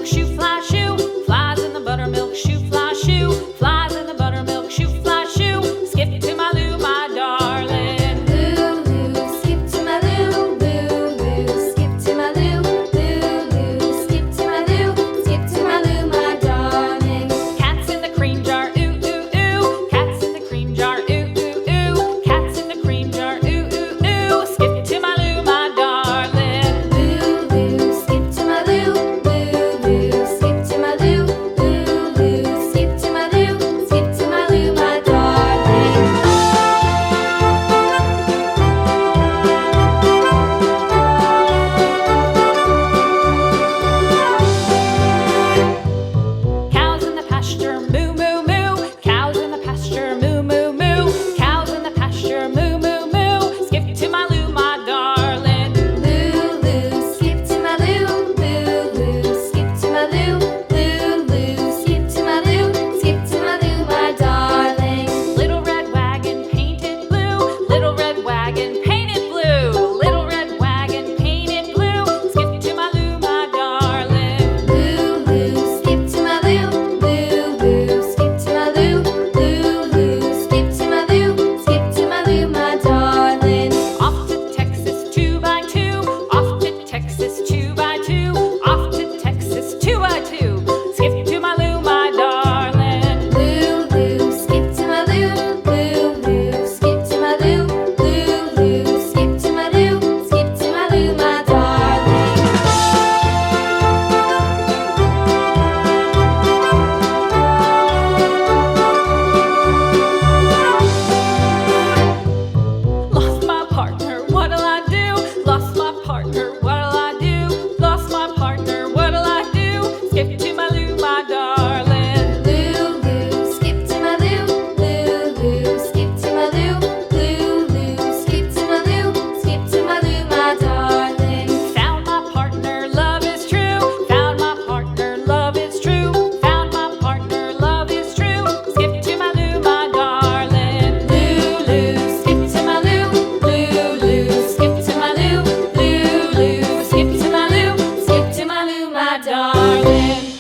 buttermilk shoe, fly shoe. Flies in the buttermilk shoe, fly shoe. Flies in the buttermilk shoe, fly shoe. Skip to my Lou, my darling. Lou, skip to my Lou, Lou, skip to my Lou, Lou, skip to my Lou, skip to my Lou, my darling. Cats in the cream jar, ooh, ooh, ooh. Cats in the cream jar, ooh, ooh, ooh. Cats in the cream jar, ooh, ooh, ooh. Skip to my Lou, my darling. Lou, skip to my Lou, Lou, skip to my Lou, Lou, skip to my Lou, skip to my Lou, my darling. Cows in the pasture, moo, moo, moo. Cows in the pasture, moo, moo, moo. Cows in the pasture, moo, moo, moo. Skip to my Lou, my darling. Lou, skip to my Lou, Lou, skip to my Lou, Lou, skip to my Lou, skip to my Lou, my darling. Little red wagon painted blue. Little red wagon painted blue. Little red wagon painted blue. Skip to my Lou, my darling. Lou, skip to my Lou, Lou, skip to my Lou, Lou, skip to my Lou, skip to my Lou, my darling. Off to Texas 2x2. Off to Texas 2x2. Off to Texas 2x2. Skip to my Lou, my darling. Lou, skip to my Lou, Lou, skip to my Lou, Lou, skip to my Lou, skip to my Lou, my darling. Lost my partner, what'll I do? Lost my partner, what'll I do? Lost my partner, what'll I do? Skip to my Lou, my darling. Lou, skip to my Lou, Lou, skip to my Lou, Lou, skip to my Lou, skip to my Lou, my darling. Found my partner, love is true. Found my partner, love is true. Found my partner, love is true. Skip to my Lou, my darling. Lou, skip to my Lou, Lou, skip to my Lou, Lou, skip to my Lou, skip to my Lou, my darling.